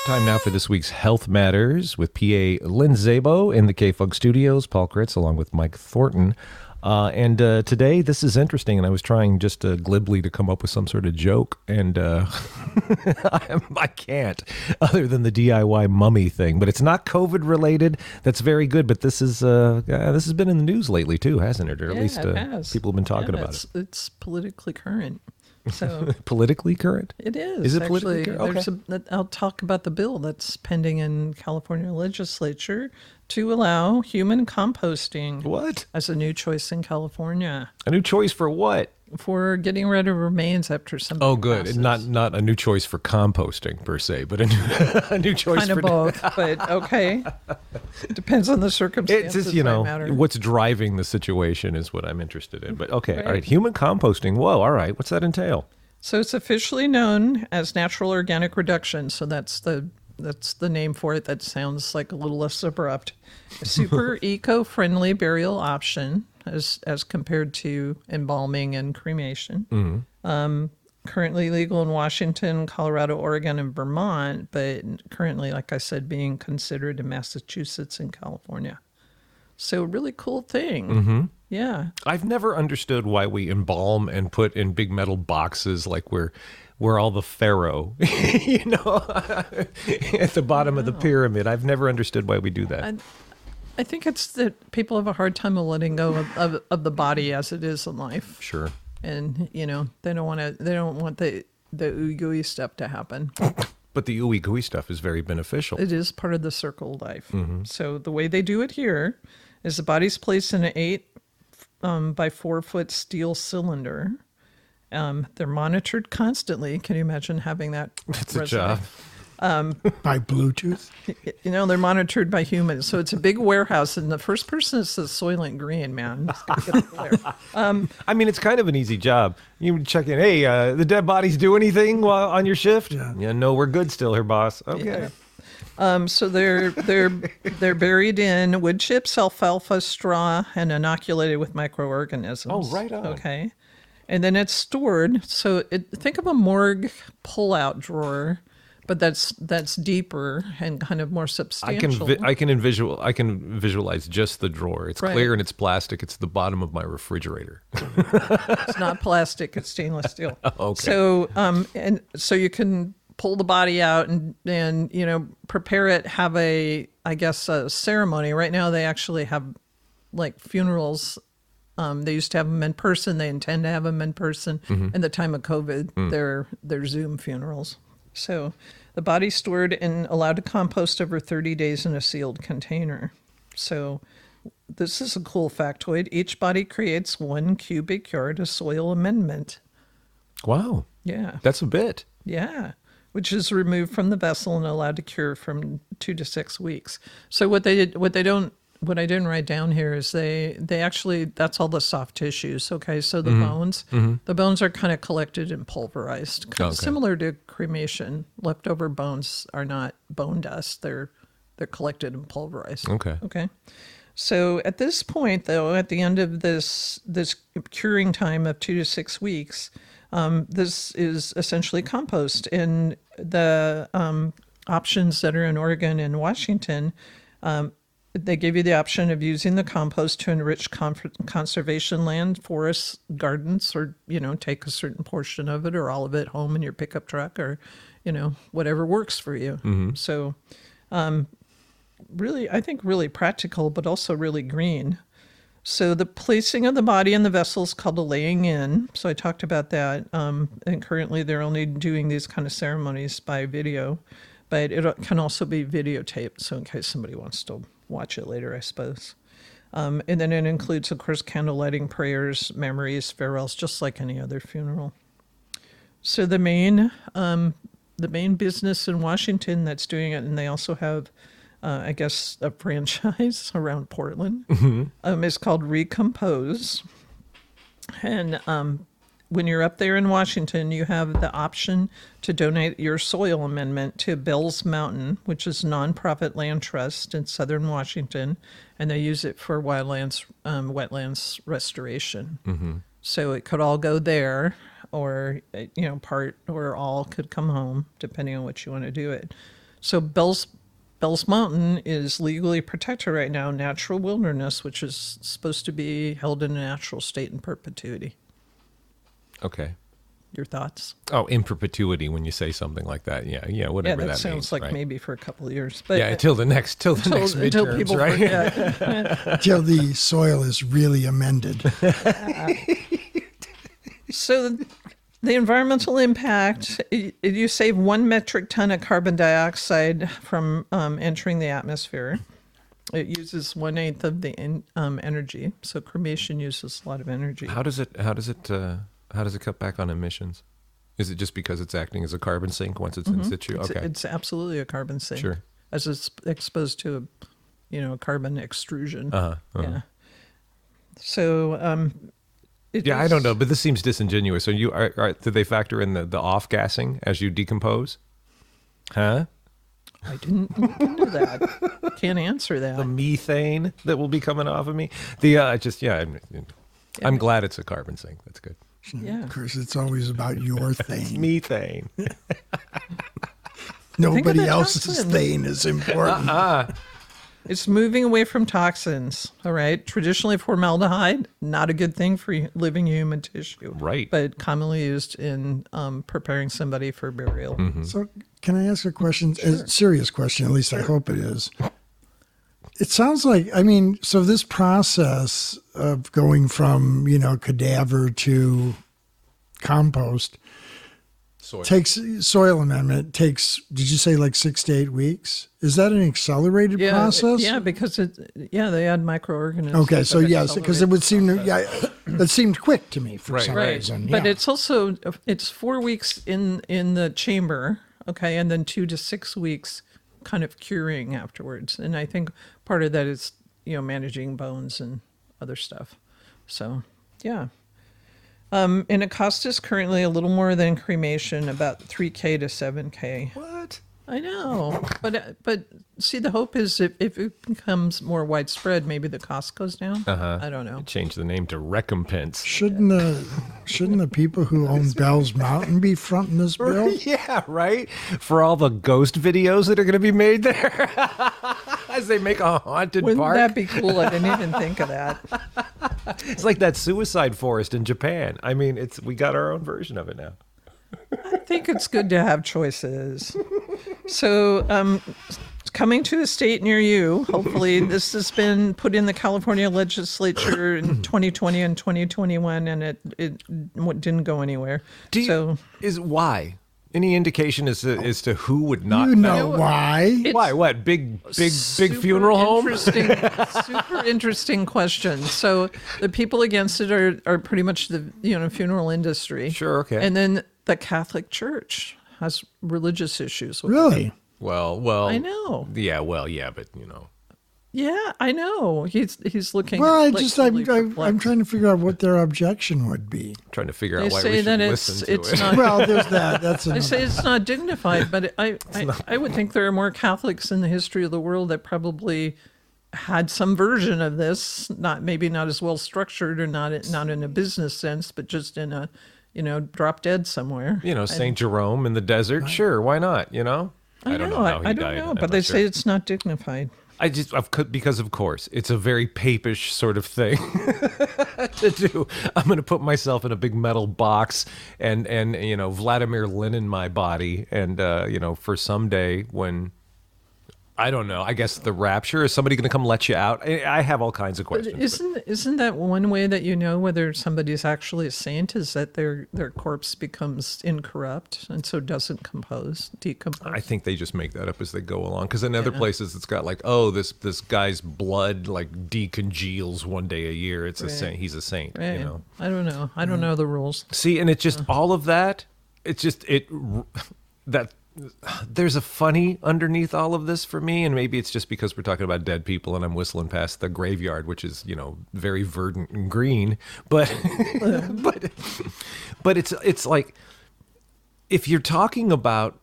Time now for this week's Health Matters with PA Lynn Szabo in the KFUG studios, Paul Kritz along with Mike Thornton. Today, this is interesting, and I was trying just glibly to come up with some sort of joke, and I can't, other than the DIY mummy thing. But it's not COVID related. That's very good. But this has been in the news lately too, hasn't it? Or at least people have been talking about it. It's politically current. So politically current? It is. Is it politically current? Okay. I'll talk about the bill that's pending in California legislature to allow human composting. What? As a new choice in California. A new choice for what? For getting rid of remains after somebody passes. Not a new choice for composting per se, but a new choice kind of both. But okay, depends on the circumstances. It's just, what's driving the situation is what I'm interested in. But okay, right. All right, human composting. Whoa, all right, what's that entail? So it's officially known as natural organic reduction. So that's the name for it. That sounds like a little less abrupt. A super eco-friendly burial option as compared to embalming and cremation. Mm-hmm. Currently legal in Washington, Colorado, Oregon, and Vermont, but currently, like I said, being considered in Massachusetts and California. So really cool thing. Mm-hmm. Yeah. I've never understood why we embalm and put in big metal boxes like we're all the pharaoh, at the bottom of the pyramid. I've never understood why we do that. I think it's that people have a hard time of letting go of the body as it is in life. Sure. And, they don't want the ooey gooey stuff to happen. But the ooey gooey stuff is very beneficial. It is part of the circle of life. Mm-hmm. So the way they do it here is the body's placed in an 8 by 4 foot steel cylinder. They're monitored constantly. Can you imagine having that? It's a job. By Bluetooth? They're monitored by humans. So it's a big warehouse, and the first person is the Soylent Green, man. It's kind of an easy job. You check in, hey, the dead bodies do anything while on your shift? Yeah, no, we're good still here, boss. Okay. Yeah. So they're buried in wood chips, alfalfa, straw, and inoculated with microorganisms. Oh, right on. Okay. And then it's stored. So think of a morgue pull-out drawer, but that's deeper and kind of more substantial. I can visualize just the drawer. It's clear and it's plastic. It's the bottom of my refrigerator. It's not plastic. It's stainless steel. Okay. So so you can pull the body out and prepare it. Have a ceremony. Right now they actually have like funerals. They used to have them in person. They intend to have them in person. Mm-hmm. In the time of COVID, they're Zoom funerals. So the body's stored and allowed to compost over 30 days in a sealed container. So this is a cool factoid. Each body creates 1 cubic yard of soil amendment. Wow. Yeah. That's a bit. Yeah. Which is removed from the vessel and allowed to cure from 2 to 6 weeks. So what I didn't write down here is they actually, that's all the soft tissues. Okay. So the bones are kind of collected and pulverized. Similar to cremation. Leftover bones are not bone dust. They're collected and pulverized. Okay. So at this point though, at the end of this curing time of 2 to 6 weeks, this is essentially compost. And the options that are in Oregon and Washington, they give you the option of using the compost to enrich conservation land, forests, gardens, or, take a certain portion of it or all of it home in your pickup truck or, whatever works for you. Mm-hmm. So really, I think really practical, but also really green. So the placing of the body in the vessel is called a laying in. So I talked about that. And currently they're only doing these kind of ceremonies by video, but it can also be videotaped. So in case somebody wants to watch it later, I suppose. And then it includes, of course, candle lighting, prayers, memories, farewells, just like any other funeral. So the main business in Washington that's doing it, and they also have, a franchise around Portland, is called Recompose. And when you're up there in Washington, you have the option to donate your soil amendment to Bell's Mountain, which is a nonprofit land trust in southern Washington, and they use it for wetlands restoration. Mm-hmm. So it could all go there, or part or all could come home, depending on what you want to do it. So Bell's Mountain is legally protected right now, natural wilderness, which is supposed to be held in a natural state in perpetuity. Okay. Your thoughts? Oh, in perpetuity when you say something like that. Yeah, whatever that that sounds means, like right? maybe for a couple of years. But Until the next midterms, people right? forget. Till the soil is really amended. So the environmental impact, you save 1 metric ton of carbon dioxide from entering the atmosphere. It uses 1/8 of the energy. So cremation uses a lot of energy. How does it cut back on emissions? Is it just because it's acting as a carbon sink once it's in situ? Okay. It's absolutely a carbon sink. Sure. As it's exposed to a carbon extrusion. Yeah. So I don't know, but this seems disingenuous. So do they factor in the off gassing as you decompose? Huh? I didn't look into that. Can't answer that. The methane that will be coming off of me. I'm glad it's a carbon sink. That's good. Yeah. Of course, it's always about your It's thing. methane. Nobody the else's toxins. thing is important. It's moving away from toxins. All right. Traditionally, formaldehyde, not a good thing for living human tissue. Right. But commonly used in preparing somebody for burial. So, can I ask a question? A serious question, at least I hope it is. It sounds like, so this process of going from, cadaver to compost soil amendment takes, did you say like 6 to 8 weeks? Is that an accelerated process? Yeah, because they add microorganisms. Okay, so that yes, because it would seem that seemed quick to me for some Right. reason. But yeah. it's 4 weeks in the chamber, okay, and then 2 to 6 weeks kind of curing afterwards. And I think part of that is, managing bones and other stuff. So, yeah. And it costs us currently a little more than cremation, about $3K to $7K. What? I know, but see, the hope is if it becomes more widespread, maybe the cost goes down. I don't know. Change the name to recompense. Shouldn't the people who own Bell's Mountain be fronting this bill? Yeah, right? For all the ghost videos that are going to be made there as they make a haunted Wouldn't park. that be cool? I didn't even think of that. It's like that suicide forest in Japan. We got our own version of it now. I think it's good to have choices. So, coming to a state near you, hopefully this has been put in the California legislature in 2020 and 2021, and it didn't go anywhere. Why? Any indication as to who would not? You know why? Why? What? Big funeral home? Super interesting question. So the people against it are pretty much the funeral industry. Sure. Okay. And then the Catholic Church has religious issues with it. Really? Well. I know. Yeah. Well. Yeah. But Yeah, I know. He's looking. Well, I'm I'm trying to figure out what their objection would be. trying to figure They out why say we should that listen to it's it. not. Well, there's that. That's I another. say it's not dignified, but I would think there are more Catholics in the history of the world that probably had some version of this. Maybe not as well structured, or not in a business sense, but just in a drop dead somewhere. St. Jerome in the desert. Sure, why not? I don't know how he I died. don't know, I'm but not they sure. say it's not dignified. Because of course it's a very papish sort of thing to do. I'm going to put myself in a big metal box and Vladimir Lenin my body, and for someday when, I don't know, I guess the rapture, is somebody going to come let you out? I have all kinds of questions. Isn't that one way that you know whether somebody's actually a saint, is that their corpse becomes incorrupt and so doesn't decompose? I think they just make that up as they go along, because in other places it's got like, this guy's blood like decongeals one day a year. It's a saint. He's a saint. Right. I don't know. I don't know the rules. See, and it's just all of that. It's just that. There's a funny underneath all of this for me, and maybe it's just because we're talking about dead people and I'm whistling past the graveyard, which is, very verdant and green. But but it's like, if you're talking about,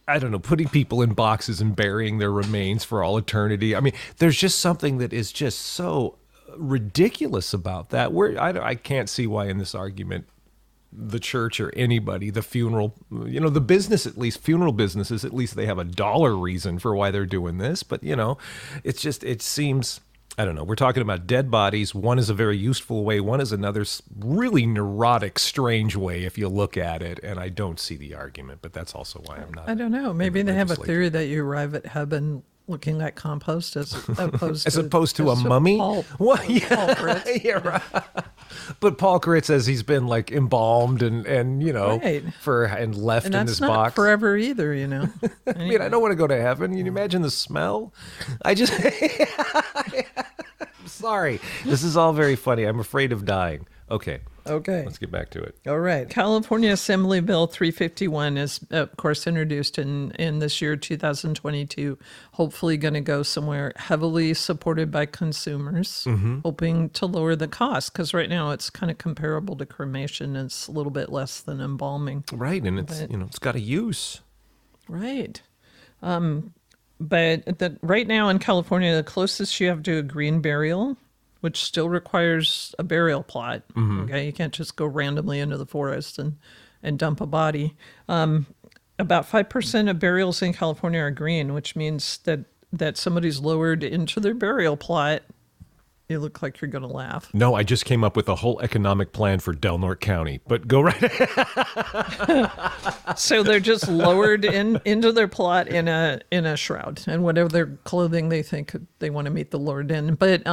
I don't know, putting people in boxes and burying their remains for all eternity. There's just something that is just so ridiculous about that. I can't see why in this argument the church or anybody, the funeral, the business, at least funeral businesses, at least they have a dollar reason for why they're doing this. But, it seems, I don't know. We're talking about dead bodies. One is a very useful way. One is another really neurotic, strange way if you look at it. And I don't see the argument, but that's also why I'm not. I don't know. Maybe they have a theory that you arrive at heaven looking like compost as opposed to a mummy. Paul Yeah, right. But Paul Kritz says he's been like embalmed and right. and left and in this that's not box forever either. Anyway. I mean, I don't want to go to heaven. Can you imagine the smell? I'm sorry. This is all very funny. I'm afraid of dying. Okay. Let's get back to it. All right. California Assembly Bill 351 is, of course, introduced in this year, 2022, hopefully going to go somewhere heavily supported by consumers, hoping to lower the cost. Because right now it's kind of comparable to cremation. It's a little bit less than embalming. Right. And it's got a use. Right. But right now in California, the closest you have to a green burial, which still requires a burial plot. Okay, you can't just go randomly into the forest and dump a body. About 5% of burials in California are green, which means that somebody's lowered into their burial plot. You look like you're going to laugh. No, I just came up with a whole economic plan for Del Norte County, but go right ahead. So they're just lowered into their plot in a shroud and whatever their clothing they think they want to meet the Lord in. But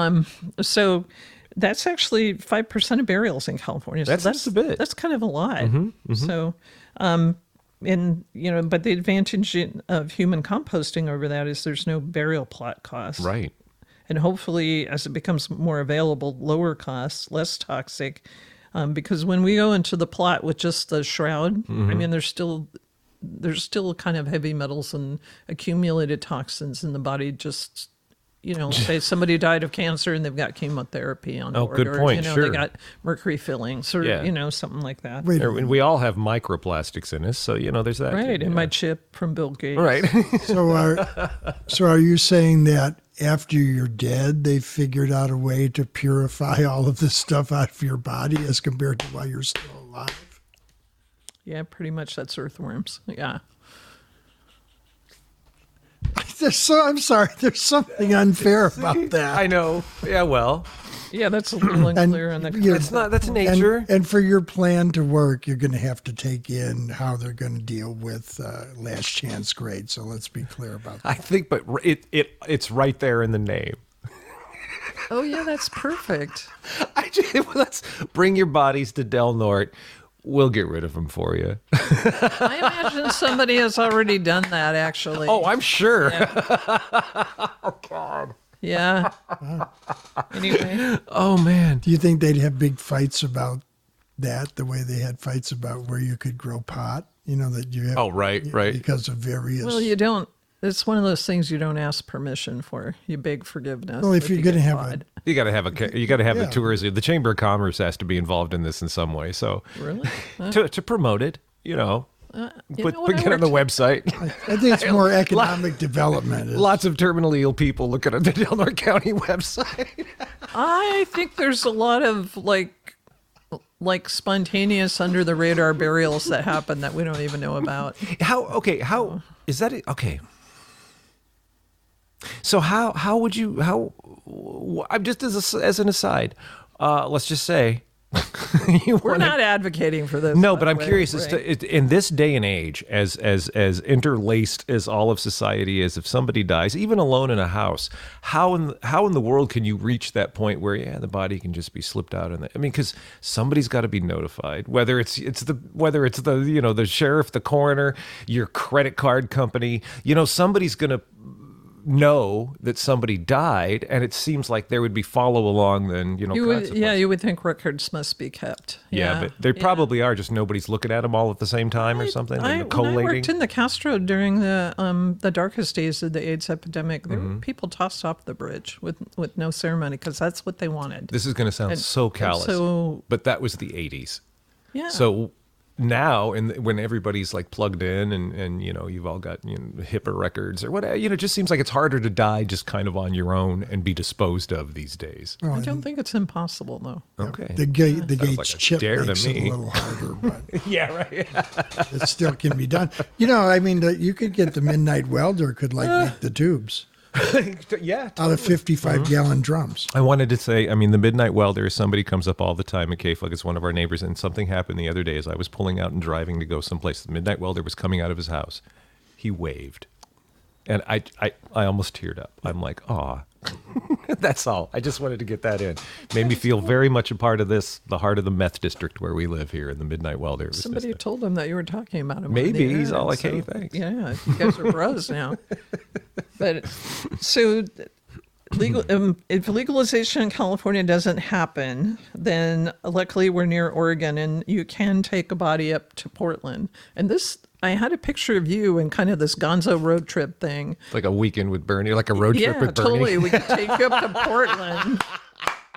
so that's actually 5% of burials in California. So that's a bit. That's kind of a lot. So but the advantage of human composting over that is there's no burial plot cost. Right. And hopefully, as it becomes more available, lower costs, less toxic. Because when we go into the plot with just the shroud, I mean, there's still kind of heavy metals and accumulated toxins in the body. Just, say somebody died of cancer and they've got chemotherapy on board. Good point. Or, sure. they got mercury fillings or, something like that. Wait, we all have microplastics in us, so, there's that. Right. Yeah. And my chip from Bill Gates. Right. So are you saying that after you're dead, they figured out a way to purify all of this stuff out of your body as compared to while you're still alive? Yeah, pretty much that's earthworms. Yeah. I'm sorry. There's something unfair about that. I know. Yeah, well. Yeah, that's a little unclear on the. That's nature. And for your plan to work, you're going to have to take in how they're going to deal with last chance grade. So let's be clear about that. I think, but it's right there in the name. Oh yeah, that's perfect. Let's bring your bodies to Del Norte. We'll get rid of them for you. I imagine somebody has already done that, actually. Oh, I'm sure. Yeah. Oh, God. Yeah. Anyway. Oh, man. Do you think they'd have big fights about that, the way they had fights about where you could grow pot? That you have. Oh, right. Because of various. Well, you don't. It's one of those things you don't ask permission for. You beg forgiveness. Well, if you're going to have you got to have the tourism. The Chamber of Commerce has to be involved in this in some way. So really, to promote it, get on the website. I think it's more economic development. Lots of terminally ill people looking at the Del Norte County website. I think there's a lot of like spontaneous under the radar burials that happen that we don't even know about. How is that? Okay. So how would you, I'm just as an aside, let's just say, we're not advocating for this. No, but I'm curious as to, in this day and age, as interlaced as all of society is, if somebody dies, even alone in a house, how in the world can you reach that point where the body can just be slipped out? Because somebody's got to be notified, whether it's the sheriff, the coroner, your credit card company, somebody's going to know that somebody died, and it seems like there would be follow along then, you would think records must be kept. But they probably are, just nobody's looking at them all at the same time or something. When I worked in the Castro during the darkest days of the AIDS epidemic, there were people tossed off the bridge with no ceremony because that's what they wanted. This is going to sound so callous, but that was the 80s. Yeah. So now, and when everybody's like plugged in and you've all got HIPAA records or whatever, it just seems like it's harder to die just kind of on your own and be disposed of these days. Well, I don't think it's impossible, though. Okay. The Gates like a chip dare to makes it a me. little harder, but Yeah, right. it still can be done. You could get the midnight welder could make the tubes Yeah. out of 55-gallon drums. I wanted to say, the Midnight Welder, somebody comes up all the time at KFUG. It's one of our neighbors, and something happened the other day as I was pulling out and driving to go someplace. The Midnight Welder was coming out of his house. He waved. And I almost teared up. I'm like, aw. That's all. I just wanted to get that in. Made me feel very much a part of this, the heart of the meth district where we live here in the Midnight Welder. It was Somebody told him that you were talking about him. Maybe. on the He's air, all like, so, hey, thanks. Yeah, you guys are bros now. But so if legalization in California doesn't happen, then luckily we're near Oregon and you can take a body up to Portland. And I had a picture of you in kind of this gonzo road trip thing. Like a weekend with Bernie, like a road trip with Bernie. Totally. We could take you up to Portland,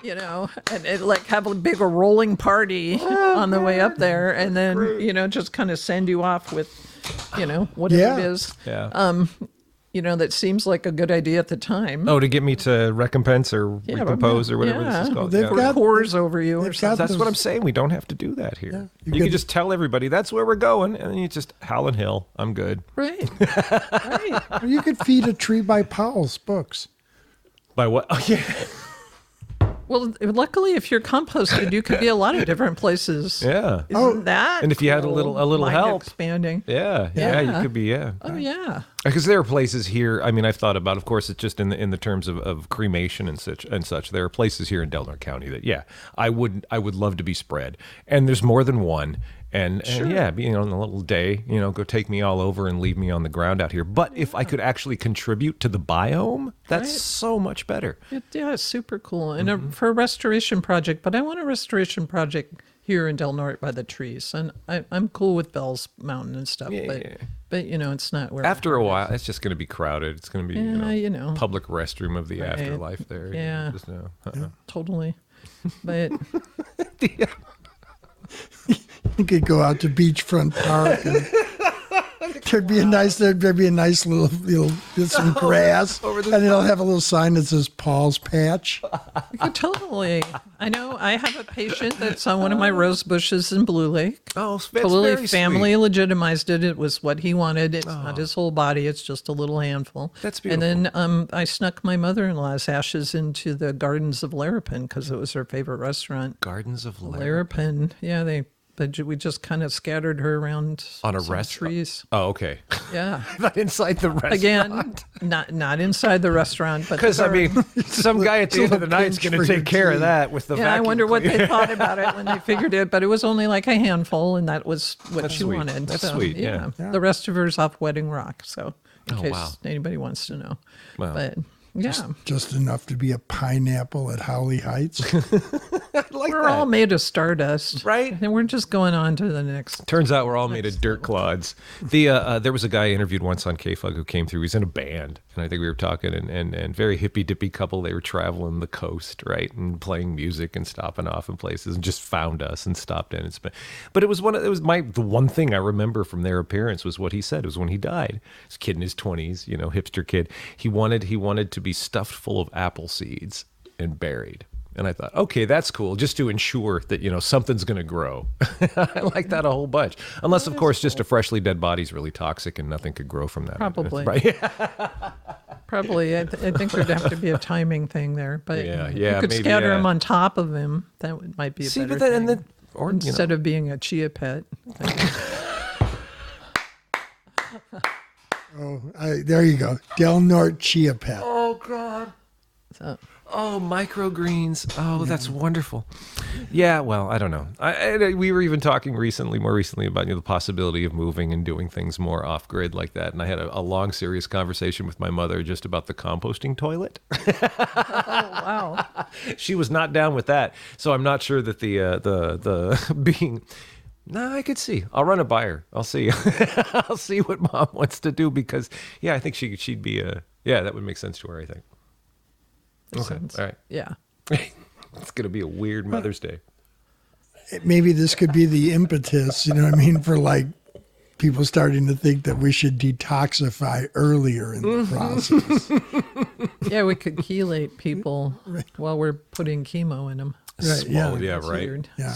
and have a big rolling party on the way up there. And then, just kind of send you off with, whatever it is. Yeah. That seems like a good idea at the time. Oh, to get me to recompense or recompose or whatever this is called. They've got Whores over you or they've something. got That's what I'm saying. We don't have to do that here. Yeah. You can just tell everybody that's where we're going, and then you just Howlin' Hill. I'm good. Right. Right. Or you could feed a tree by Powell's books. By what? Oh, yeah. Well, luckily, if you're composted, you could be a lot of different places. Yeah. Isn't that? And if you had a cool? little Mind help. expanding. Yeah. You could be, yeah. Oh yeah. Because there are places here. I've thought about. Of course, it's just in the terms of cremation and such. There are places here in Delaware County that, I would love to be spread. And there's more than one. And being on a little day, go take me all over and leave me on the ground out here. But if I could actually contribute to the biome, that's so much better. It's super cool. And for a restoration project, but I want a restoration project here in Del Norte by the trees. And I'm cool with Bell's Mountain and stuff, but it's not where. After a while, it's just going to be crowded. It's going to be, public restroom of the Right. afterlife there. Yeah. Just no. Totally. But You could go out to Beachfront Park and there'd be a nice little some grass, and it'll have a little sign that says Paul's Patch. totally. I know I have a patient that's on one of my rose bushes in Blue Lake. Oh, that's Totally very family sweet. legitimized it. It was what he wanted. It's not his whole body. It's just a little handful. That's And then I snuck my mother-in-law's ashes into the Gardens of Larapin because it was her favorite restaurant. Gardens of Larapin. Yeah, we just kind of scattered her around on a some restaurant. trees. Oh, okay. Yeah. Not inside the restaurant. Again, not inside the restaurant, but Because some guy at the end of the night is going to take care of that with the yeah, I vacuum wonder what cleaner. they thought about it when they figured it, but it was only like a handful, and that was what That's she sweet. wanted. That's So, sweet, yeah. The rest of her's off Wedding Rock, so in Oh, case wow. anybody wants to know. Wow. But yeah, Just enough to be a pineapple at Howley Heights. we're all made of stardust, Right? And we're just going on to the next. Turns out we're all made of dirt clods. There was a guy I interviewed once on KFUG who came through. He's in a band, and I think we were talking, and very hippy-dippy couple. They were traveling the coast, right, and playing music and stopping off in places, and just found us and stopped in. But it was the one thing I remember from their appearance was what he said. It was when he died. This kid in his 20s, hipster kid. He wanted to be stuffed full of apple seeds and buried. And I thought, okay, that's cool, just to ensure that, something's going to grow. I like that a whole bunch. Unless, of course, just a freshly dead body is really toxic and nothing could grow from that. Probably. Right? Probably, I think there'd have to be a timing thing there, but Yeah, you could maybe, scatter yeah. them on top of him. That might be a better thing. Instead of being a chia pet. There you go. Del Norte Chia Pet. Oh, God. So, Oh, microgreens. Oh, that's wonderful. Yeah, well, I don't know. We were even talking more recently about the possibility of moving and doing things more off-grid like that. And I had a long, serious conversation with my mother just about the composting toilet. oh wow. She was not down with that. So I'm not sure that the being... No, I could see. I'll run it by her. I'll see. I'll see what Mom wants to do because, I think she'd be that would make sense to her, I think. Okay. Sense. All right. Yeah. It's going to be a weird Mother's Day. maybe this could be the impetus, you know what I mean, for like people starting to think that we should detoxify earlier in the process. Yeah, we could chelate people while we're putting chemo in them. Right, Yeah, That's right. weird. Yeah.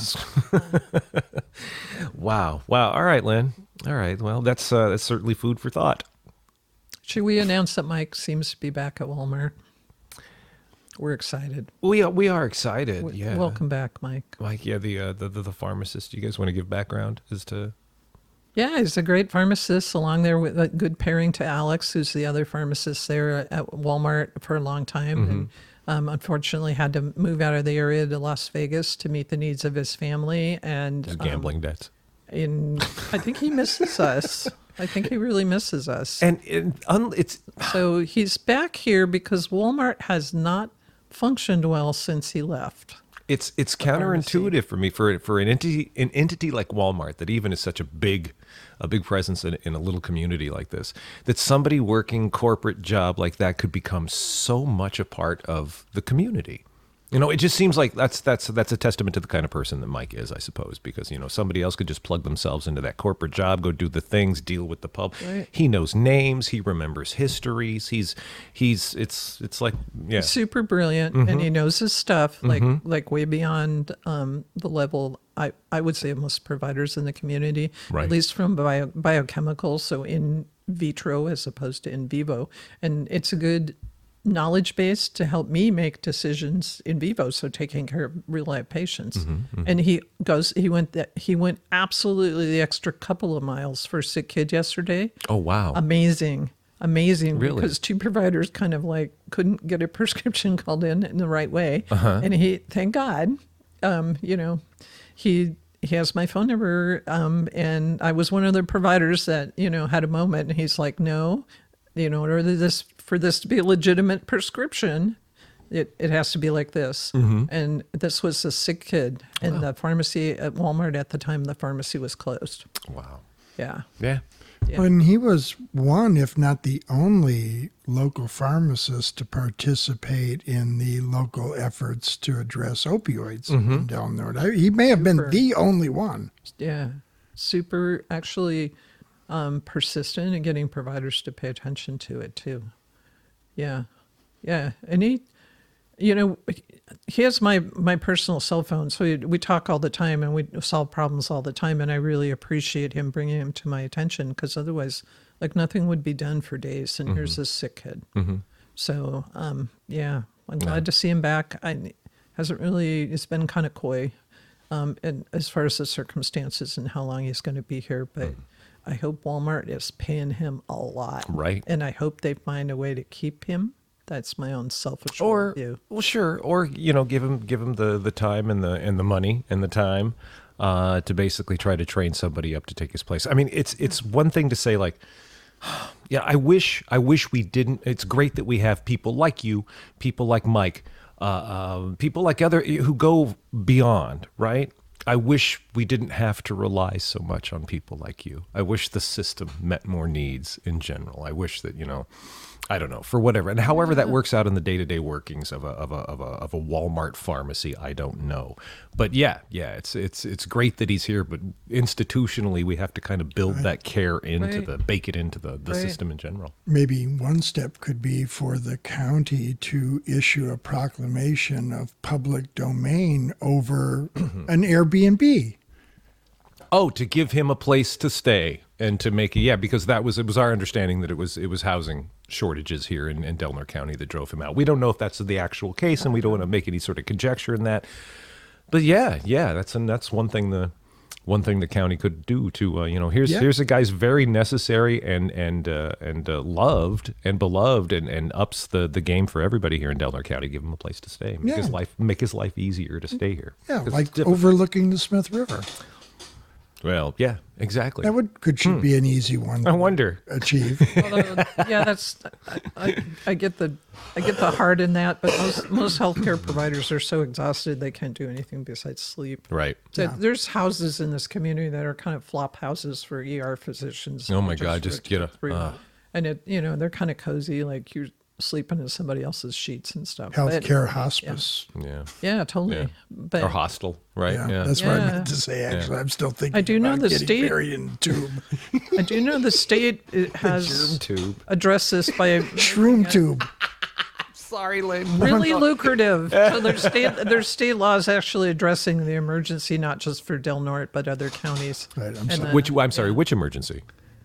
Wow. All right, Lynn. All right. Well, that's certainly food for thought. Should we announce that Mike seems to be back at Walmart? We're excited. We are excited. Yeah. Welcome back, Mike. Mike, yeah, the pharmacist. You guys want to give background as to? Yeah, he's a great pharmacist, along there with a good pairing to Alex, who's the other pharmacist there at Walmart for a long time. And unfortunately had to move out of the area to Las Vegas to meet the needs of his family. And His gambling debts. I think he misses us. I think he really misses us. And it's So he's back here because Walmart has not functioned well since he left. It's counterintuitive for me for an entity like Walmart that even is such a big presence in a little community like this, that somebody working corporate job like that could become so much a part of the community. You know, it just seems like that's a testament to the kind of person that Mike is, I suppose, because, you know, somebody else could just plug themselves into that corporate job, go do the things, deal with the pub. Right. He knows names, he remembers histories. It's like, yeah. He's super brilliant, and he knows his stuff like way beyond the level I would say of most providers in the community, Right. at least from biochemicals, so in vitro as opposed to in vivo, and it's a good knowledge base to help me make decisions in vivo, so taking care of real life patients. And he went absolutely the extra couple of miles for a sick kid yesterday. Oh, wow. Amazing Really? because two providers kind of like couldn't get a prescription called in the right way. And he, thank God, you know, he has my phone number, and I was one of the providers that, you know, had a moment, and he's like, no, you know, for this to be a legitimate prescription, it has to be like this. And this was a sick kid, and the pharmacy at Walmart at the time, the pharmacy was closed. Wow. Yeah. Yeah. And he was one, if not the only, local pharmacist to participate in the local efforts to address opioids in Del Norte. He may have been the only one. Yeah. Super, actually, persistent in getting providers to pay attention to it too. Yeah. Yeah. And he, you know, he has my personal cell phone, so we talk all the time and we solve problems all the time, and I really appreciate him bringing him to my attention, because otherwise, like, nothing would be done for days, and here's this sick kid. So, yeah, I'm glad to see him back. It's been kind of coy, and as far as the circumstances and how long he's going to be here, but I hope Walmart is paying him a lot. Right. And I hope they find a way to keep him. That's my own selfish view. Well, sure. Or, you know, give him the time and the money and the time to basically try to train somebody up to take his place. I mean, it's one thing to say, like, yeah, I wish we didn't. It's great that we have people like you, people like Mike, people like other who go beyond, right? I wish we didn't have to rely so much on people like you. I wish the system met more needs in general. I wish that, you know, I don't know, for whatever, and however that works out in the day-to-day workings of a Walmart pharmacy, I don't know. But yeah, it's great that he's here, but institutionally we have to kind of build that care into bake it into the system in general. Maybe one step could be for the county to issue a proclamation of public domain over an Airbnb. Oh, to give him a place to stay and to make because it was our understanding that it was housing shortages here in Delaware County that drove him out. We don't know if that's the actual case, and we don't want to make any sort of conjecture in that. But that's one thing the county could do to here's a guy's very necessary and loved and beloved and ups the game for everybody here in Delaware County. Give him a place to stay, make his life easier to stay here. Yeah, like overlooking the Smith River. Well, yeah, exactly. That should be an easy one. I wonder. Achieve. Although, that's I get the heart in that, but most healthcare providers are so exhausted they can't do anything besides sleep. Right. So there's houses in this community that are kind of flop houses for ER physicians. Oh my God, just get and they're kind of cozy. Like sleeping in somebody else's sheets and stuff. Healthcare hospice. Yeah, totally. Yeah. But Or hostel, right? Yeah, that's what I meant to say. Actually, I'm still thinking. I do know about the getting state- buried in a tube, I do know the state has Germ tube. addressed this by shroom tube. Sorry, Lynn. really lucrative. So there's state laws actually addressing the emergency, not just for Del Norte, but other counties. Right, I'm And sorry. then- I'm sorry, which emergency?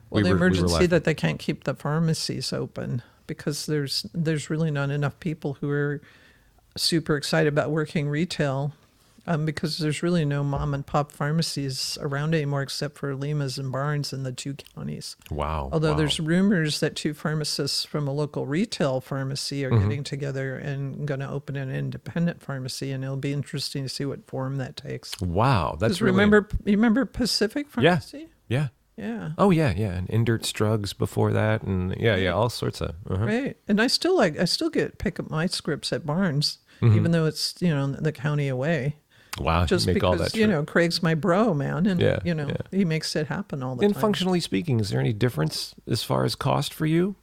Well, the We were emergency laughing. that they can't keep the pharmacies open because there's really not enough people who are super excited about working retail, because there's really no mom and pop pharmacies around anymore except for Lima's and Barnes in the 2 counties. Wow. Although wow. there's rumors that 2 pharmacists from a local retail pharmacy are Mm-hmm. getting together and going to open an independent pharmacy, and it'll be interesting to see what form that takes. Wow, that's 'Cause really... you remember Pacific Yeah, Pharmacy? yeah. Yeah. Oh, yeah, and Indert's Drugs before that, and all sorts of... Right. And I still pick up my scripts at Barnes, Mm-hmm. even though it's, the county away. Wow, Just make all because, that trip. Craig's my bro, man. And, Yeah, he makes it happen all the And time. functionally speaking, is there any difference as far as cost for you?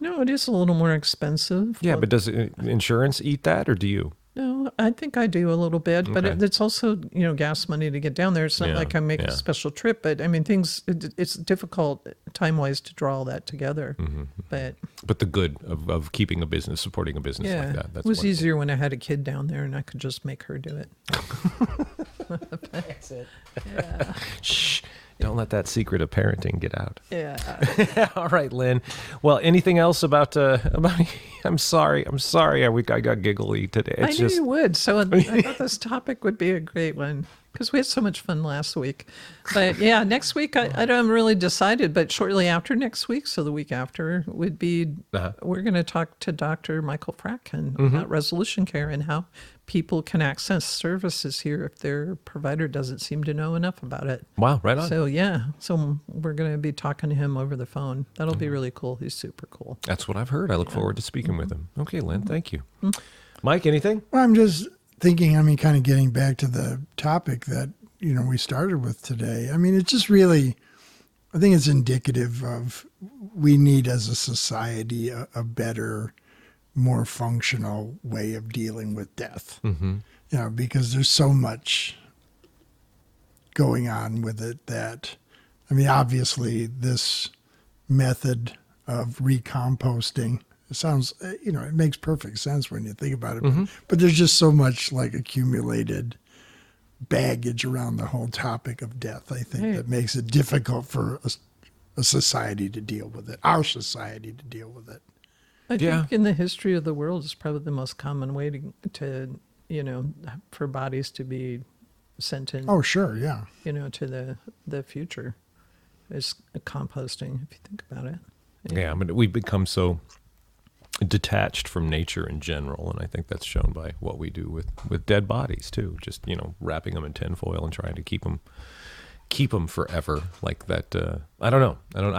No, it is a little more expensive. Yeah, Well, but does insurance eat that, or do you? No, I think I do a little bit, but Okay. it's also, gas money to get down there. It's not Yeah, like I make yeah. a special trip, but I mean, it's difficult time-wise to draw all that together. Mm-hmm. But But the good of keeping a business, supporting a business yeah, like that. That's it was wonderful. easier when I had a kid down there and I could just make her do it. That's it. Yeah. Shh. Don't let that secret of parenting get out. Yeah. All right, Lynn. Well, anything else about I'm sorry. I got giggly today. I It's knew just you would. So I thought this topic would be a great one because we had so much fun last week. But yeah, next week, I don't really decided, but shortly after next week, so the week after, would be, we're going to talk to Dr. Michael Fratkin about resolution care and how people can access services here if their provider doesn't seem to know enough about it. wow, right on. So yeah, so we're going to be talking to him over the phone. That'll be really cool. He's super cool. That's what I've heard. I look forward to speaking with him. Okay, Lynn, thank you. Mike, anything? Well, I'm just thinking, kind of getting back to the topic that, we started with today. I mean, it's just really, I think it's indicative of we need as a society a better, more functional way of dealing with death. Mm-hmm. Because there's so much going on with it that, obviously this method of recomposting, it sounds, it makes perfect sense when you think about it. But there's just so much like accumulated baggage around the whole topic of death, I think, that makes it difficult for a society to deal with it, our society to deal with it. I think in the history of the world, it's probably the most common way to for bodies to be sent in. Oh, sure, yeah. To the future is composting, if you think about it. Yeah, but we've become so detached from nature in general, and I think that's shown by what we do with dead bodies too. Just wrapping them in tinfoil and trying to keep them forever like that. I don't know.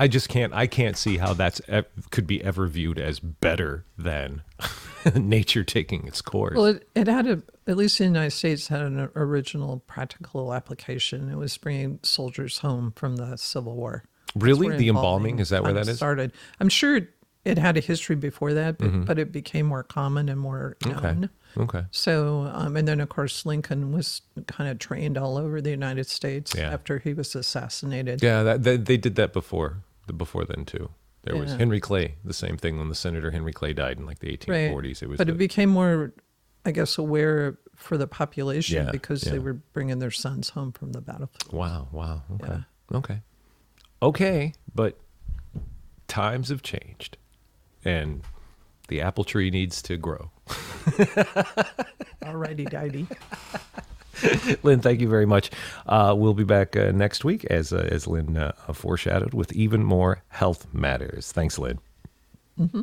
I can't see how that's could be ever viewed as better than nature taking its course. Well, it had at least in the United States, had an original practical application. It was bringing soldiers home from the Civil War. Really? Where The embalming? Is that where kind of that is? started. I'm sure it had a history before that, but it became more common and more known. Okay. So, and then of course Lincoln was kind of trained all over the United States Yeah. after he was assassinated. Yeah, they did that before then too. There was Yeah. Henry Clay, the same thing when the Senator Henry Clay died in like the 1840s. It was, But it became more, I guess, aware for the population Yeah, because yeah. they were bringing their sons home from the battlefield. wow. Okay. Yeah. Okay, but times have changed, and the apple tree needs to grow. Alrighty, dighty. Lynn, thank you very much. We'll be back next week, as Lynn foreshadowed, with even more health matters. Thanks, Lynn. Mm-hmm.